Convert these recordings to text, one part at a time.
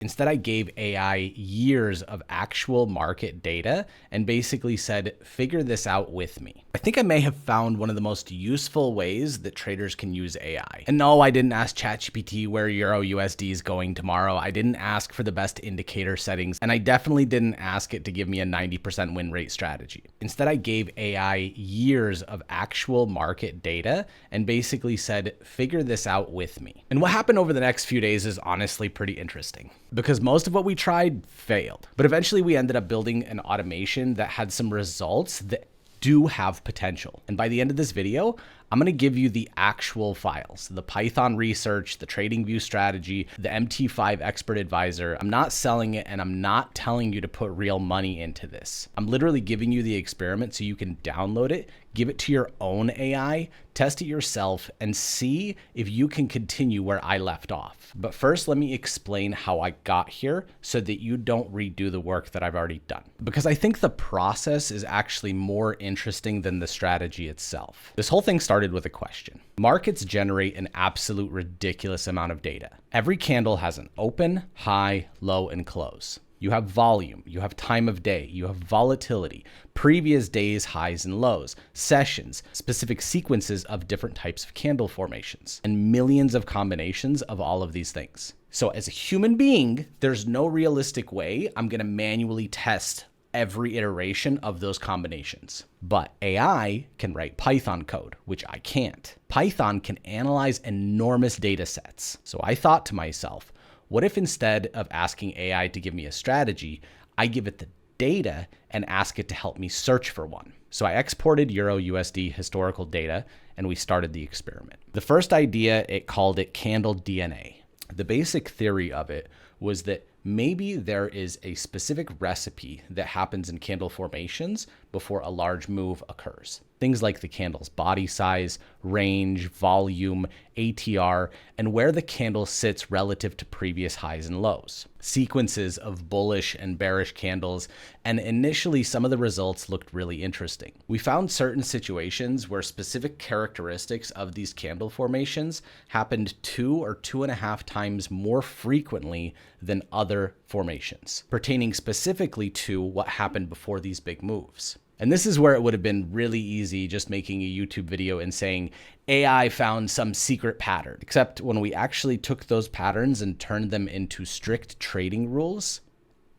Instead, I gave AI years of actual market data and basically said, figure this out with me. I think I may have found one of the most useful ways that traders can use AI. And no, I didn't ask ChatGPT where Euro USD is going tomorrow. I didn't ask for the best indicator settings, and I definitely didn't ask it to give me a 90% win rate strategy. Instead, I gave AI years of actual market data and basically said, figure this out with me. And what happened over the next few days is honestly pretty interesting, because most of what we tried failed. But eventually we ended up building an automation that had some results that do have potential. And by the end of this video, I'm going to give you the actual files, the Python research, the TradingView strategy, the MT5 Expert Advisor. I'm not selling it, and I'm not telling you to put real money into this. I'm literally giving you the experiment so you can download it, give it to your own AI, test it yourself, and see if you can continue where I left off. But first, let me explain how I got here so that you don't redo the work that I've already done. Because I think the process is actually more interesting than the strategy itself. This whole thing started with a question. Markets generate an absolute ridiculous amount of data. Every candle has an open, high, low, and close. You have volume, you have time of day, you have volatility, previous days' highs and lows, sessions, specific sequences of different types of candle formations, and millions of combinations of all of these things. So as a human being, there's no realistic way I'm going to manually test every iteration of those combinations. But AI can write Python code, which I can't. Python can analyze enormous data sets. So I thought to myself, what if instead of asking AI to give me a strategy, I give it the data and ask it to help me search for one? So I exported Euro USD historical data and we started the experiment. The first idea, it called it candle DNA. The basic theory of it was that maybe there is a specific recipe that happens in candle formations before a large move occurs. Things like the candle's body size, range, volume, ATR, and where the candle sits relative to previous highs and lows. Sequences of bullish and bearish candles, and initially some of the results looked really interesting. We found certain situations where specific characteristics of these candle formations happened 2 or 2.5 times more frequently than other formations, pertaining specifically to what happened before these big moves. And this is where it would have been really easy just making a YouTube video and saying AI found some secret pattern. Except when we actually took those patterns and turned them into strict trading rules,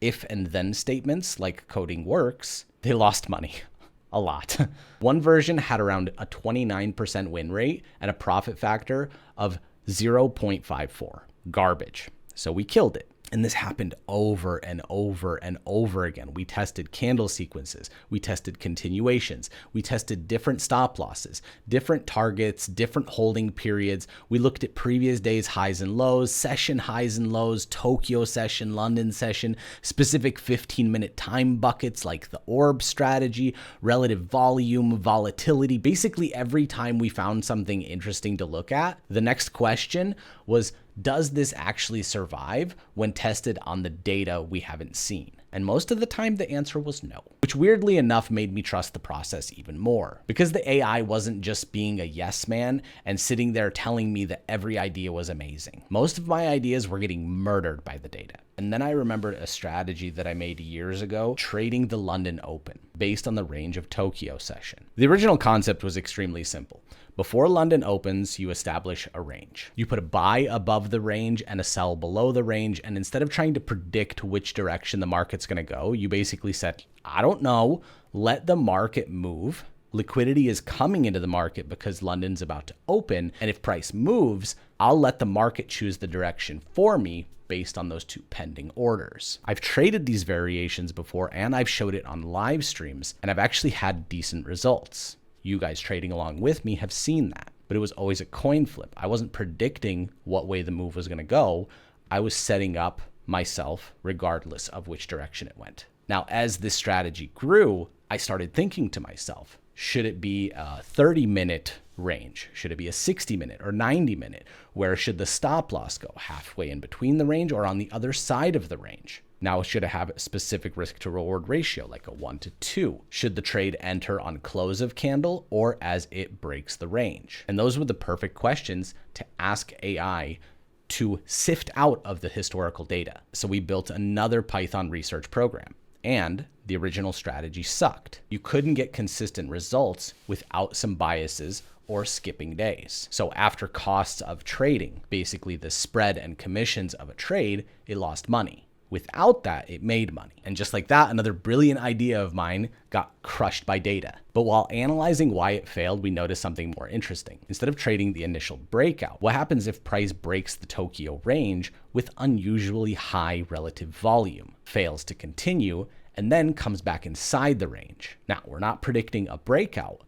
if and then statements like coding works, they lost money. A lot. One version had around a 29% win rate and a profit factor of 0.54. Garbage. So we killed it. And this happened over and over and over again. We tested candle sequences. We tested continuations. We tested different stop losses, different targets, different holding periods. We looked at previous days' highs and lows, session highs and lows, Tokyo session, London session, specific 15-minute time buckets like the orb strategy, relative volume, volatility. Basically, every time we found something interesting to look at, the next question was, does this actually survive when tested on the data we haven't seen? And most of the time the answer was no, which weirdly enough made me trust the process even more, because the AI wasn't just being a yes man and sitting there telling me that every idea was amazing. Most of my ideas were getting murdered by the data. And then I remembered a strategy that I made years ago, trading the London Open based on the range of Tokyo session. The original concept was extremely simple. Before London opens, you establish a range. You put a buy above the range and a sell below the range. And instead of trying to predict which direction the market's going to go, you basically said, I don't know, let the market move. Liquidity is coming into the market because London's about to open. And if price moves, I'll let the market choose the direction for me based on those two pending orders. I've traded these variations before and I've showed it on live streams and I've actually had decent results. You guys trading along with me have seen that, but it was always a coin flip. I wasn't predicting what way the move was going to go. I was setting up myself regardless of which direction it went. Now, as this strategy grew, I started thinking to myself, should it be a 30-minute range? Should it be a 60-minute or 90-minute? Where should the stop loss go? Halfway in between the range or on the other side of the range? Now, should it have a specific risk to reward ratio, like a 1-to-2? Should the trade enter on close of candle or as it breaks the range? And those were the perfect questions to ask AI to sift out of the historical data. So we built another Python research program, and the original strategy sucked. You couldn't get consistent results without some biases or skipping days. So after costs of trading, basically the spread and commissions of a trade, it lost money. Without that, it made money. And just like that, another brilliant idea of mine got crushed by data. But while analyzing why it failed, we noticed something more interesting. Instead of trading the initial breakout, what happens if price breaks the Tokyo range with unusually high relative volume, fails to continue, and then comes back inside the range? Now, we're not predicting a breakout.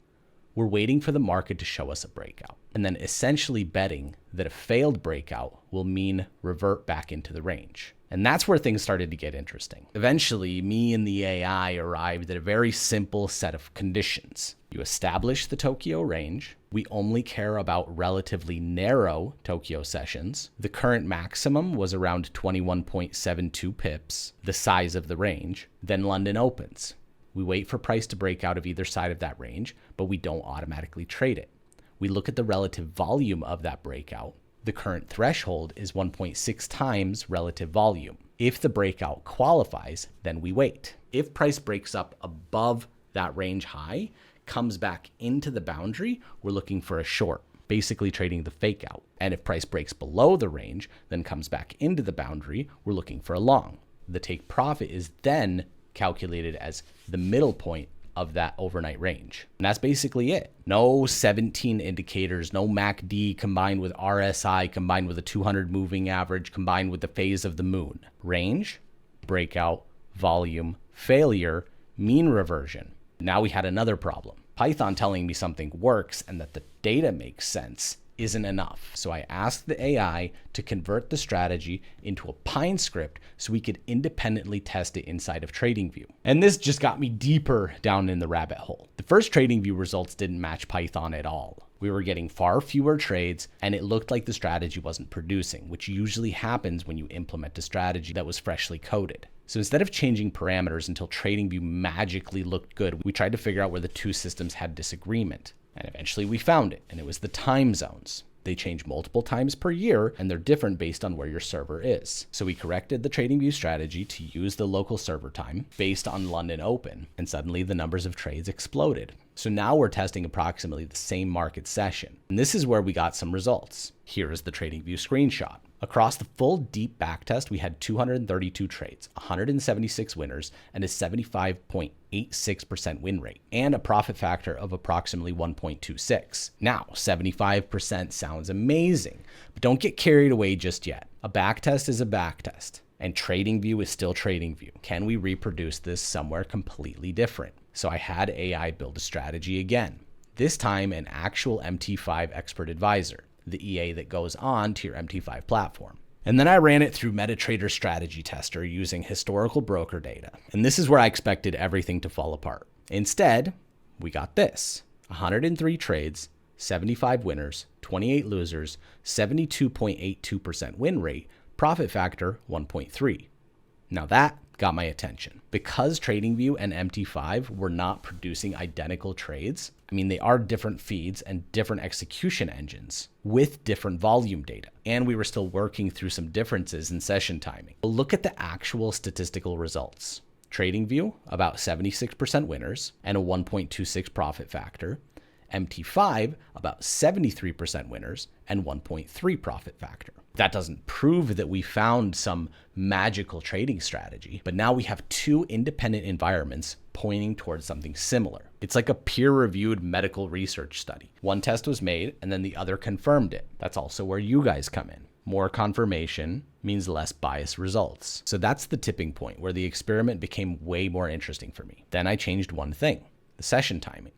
We're waiting for the market to show us a breakout, and then essentially betting that a failed breakout will mean revert back into the range. And that's where things started to get interesting. Eventually, me and the AI arrived at a very simple set of conditions. You establish the Tokyo range. We only care about relatively narrow Tokyo sessions. The current maximum was around 21.72 pips, the size of the range. Then London opens. We wait for price to break out of either side of that range, but we don't automatically trade it. We look at the relative volume of that breakout. The current threshold is 1.6 times relative volume. If the breakout qualifies, then we wait. If price breaks up above that range high, comes back into the boundary, we're looking for a short, basically trading the fake out. And if price breaks below the range, then comes back into the boundary, we're looking for a long. The take profit is then calculated as the middle point of that overnight range. And that's basically it. No 17 indicators, no MACD combined with RSI, combined with a 200 moving average, combined with the phase of the moon. Range, breakout, volume, failure, mean reversion. Now we had another problem. Python telling me something works and that the data makes sense isn't enough. So I asked the AI to convert the strategy into a Pine script so we could independently test it inside of TradingView. And this just got me deeper down in the rabbit hole. The first TradingView results didn't match Python at all. We were getting far fewer trades, and it looked like the strategy wasn't producing, which usually happens when you implement a strategy that was freshly coded. So instead of changing parameters until TradingView magically looked good, we tried to figure out where the two systems had disagreement. And eventually we found it, and it was the time zones. They change multiple times per year, and they're different based on where your server is. So we corrected the TradingView strategy to use the local server time based on London Open, and suddenly the numbers of trades exploded. So now we're testing approximately the same market session. And this is where we got some results. Here is the TradingView screenshot. Across the full deep backtest, we had 232 trades, 176 winners, and a 75.86% win rate, and a profit factor of approximately 1.26. Now, 75% sounds amazing, but don't get carried away just yet. A backtest is a backtest, and TradingView is still TradingView. Can we reproduce this somewhere completely different? So I had AI build a strategy again, this time an actual MT5 Expert Advisor, the EA that goes on to your MT5 platform. And then I ran it through MetaTrader strategy tester using historical broker data. And this is where I expected everything to fall apart. Instead, we got this: 103 trades, 75 winners, 28 losers, 72.82% win rate, profit factor 1.3. Now that got my attention. Because TradingView and MT5 were not producing identical trades, I mean, they are different feeds and different execution engines with different volume data. And we were still working through some differences in session timing. But look at the actual statistical results. TradingView, about 76% winners and a 1.26 profit factor. MT5, about 73% winners and 1.3 profit factor. That doesn't prove that we found some magical trading strategy, but now we have two independent environments pointing towards something similar. It's like a peer-reviewed medical research study. One test was made and then the other confirmed it. That's also where you guys come in. More confirmation means less biased results. So that's the tipping point where the experiment became way more interesting for me. Then I changed one thing: the session timing.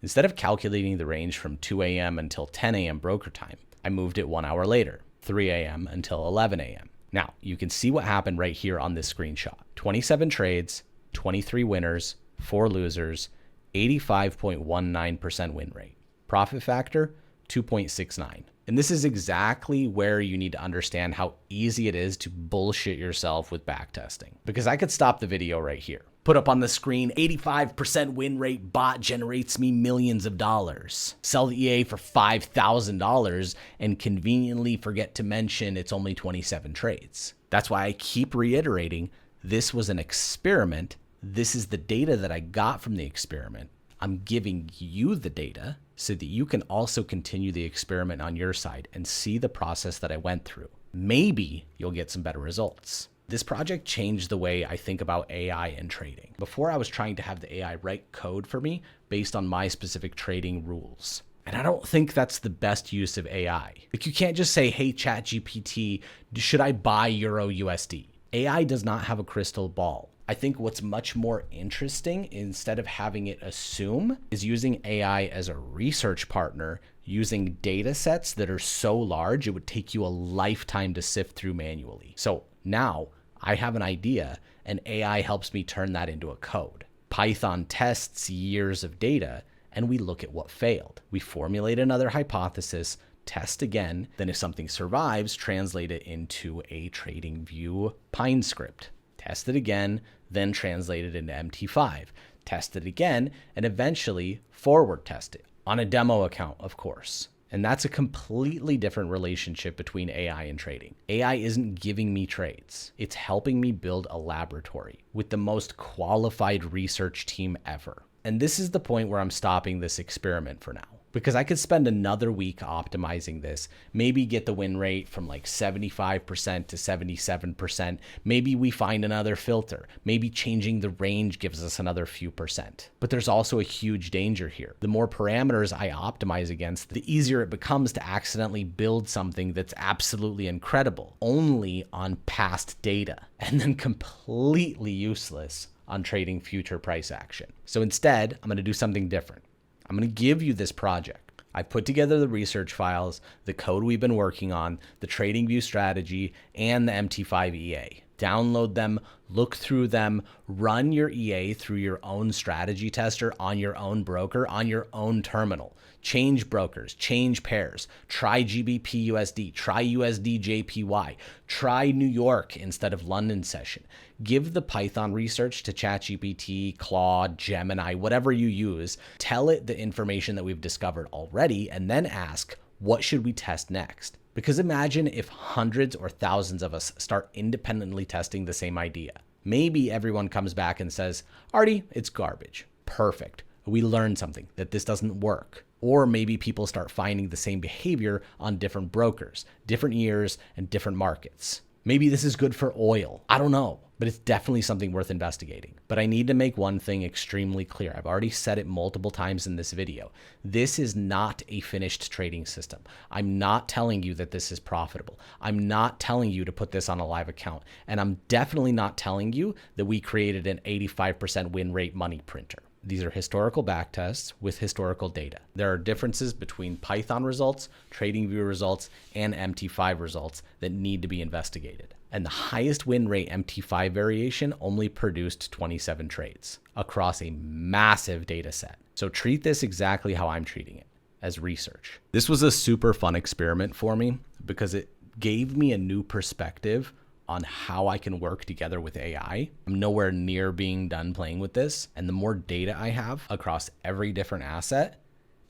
Instead of calculating the range from 2 a.m. until 10 a.m. broker time, I moved it 1 hour later, 3 a.m. until 11 a.m. Now, you can see what happened right here on this screenshot. 27 trades, 23 winners, 4 losers, 85.19% win rate. Profit factor, 2.69. And this is exactly where you need to understand how easy it is to bullshit yourself with backtesting. Because I could stop the video right here. Put up on the screen, 85% win rate bot generates me millions of dollars. Sell the EA for $5,000 and conveniently forget to mention it's only 27 trades. That's why I keep reiterating, this was an experiment. This is the data that I got from the experiment. I'm giving you the data so that you can also continue the experiment on your side and see the process that I went through. Maybe you'll get some better results. This project changed the way I think about AI and trading. Before, I was trying to have the AI write code for me based on my specific trading rules. And I don't think that's the best use of AI. Like, you can't just say, hey, ChatGPT, should I buy Euro USD? AI does not have a crystal ball. I think what's much more interesting, instead of having it assume, is using AI as a research partner, using data sets that are so large it would take you a lifetime to sift through manually. So now I have an idea and AI helps me turn that into a code. Python tests years of data and we look at what failed. We formulate another hypothesis, test again, then if something survives, translate it into a TradingView Pine Script. Test it again, then translate it into MT5. Test it again, and eventually forward test it on a demo account, of course. And that's a completely different relationship between AI and trading. AI isn't giving me trades. It's helping me build a laboratory with the most qualified research team ever. And this is the point where I'm stopping this experiment for now, because I could spend another week optimizing this, maybe get the win rate from like 75% to 77%. Maybe we find another filter. Maybe changing the range gives us another few percent. But there's also a huge danger here. The more parameters I optimize against, the easier it becomes to accidentally build something that's absolutely incredible, only on past data, and then completely useless on trading future price action. So instead, I'm going to do something different. I'm going to give you this project. I put together the research files, the code we've been working on, the TradingView strategy, and the MT5 EA. Download them, look through them, run your EA through your own strategy tester on your own broker, on your own terminal. Change brokers, change pairs, try GBP USD, try USD JPY, try New York instead of London session. Give the Python research to ChatGPT, Claude, Gemini, whatever you use. Tell it the information that we've discovered already, and then ask, what should we test next? Because imagine if hundreds or thousands of us start independently testing the same idea. Maybe everyone comes back and says, Artie, it's garbage. Perfect. We learned something, that this doesn't work. Or maybe people start finding the same behavior on different brokers, different years, and different markets. Maybe this is good for oil. I don't know, but it's definitely something worth investigating. But I need to make one thing extremely clear. I've already said it multiple times in this video. This is not a finished trading system. I'm not telling you that this is profitable. I'm not telling you to put this on a live account. And I'm definitely not telling you that we created an 85% win rate money printer. These are historical backtests with historical data. There are differences between Python results, TradingView results, and MT5 results that need to be investigated. And the highest win rate MT5 variation only produced 27 trades across a massive data set. So treat this exactly how I'm treating it, as research. This was a super fun experiment for me because it gave me a new perspective on how I can work together with AI. I'm nowhere near being done playing with this. And the more data I have across every different asset,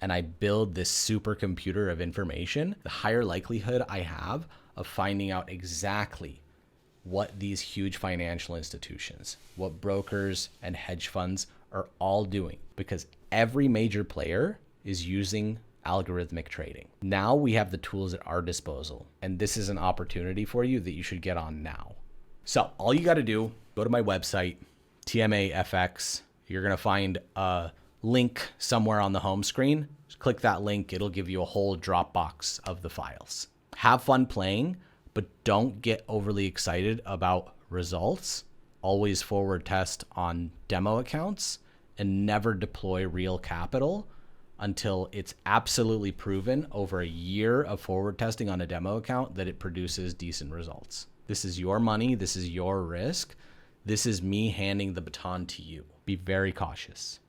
and I build this supercomputer of information, the higher likelihood I have of finding out exactly what these huge financial institutions, what brokers and hedge funds are all doing, because every major player is using algorithmic trading. Now we have the tools at our disposal, and this is an opportunity for you that you should get on now. So all you got to do, go to my website, TMAFX. You're going to find a link somewhere on the home screen. Just click that link. It'll give you a whole Dropbox of the files. Have fun playing, but don't get overly excited about results. Always forward test on demo accounts and never deploy real capital until it's absolutely proven over a year of forward testing on a demo account that it produces decent results. This is your money. This is your risk. This is me handing the baton to you. Be very cautious.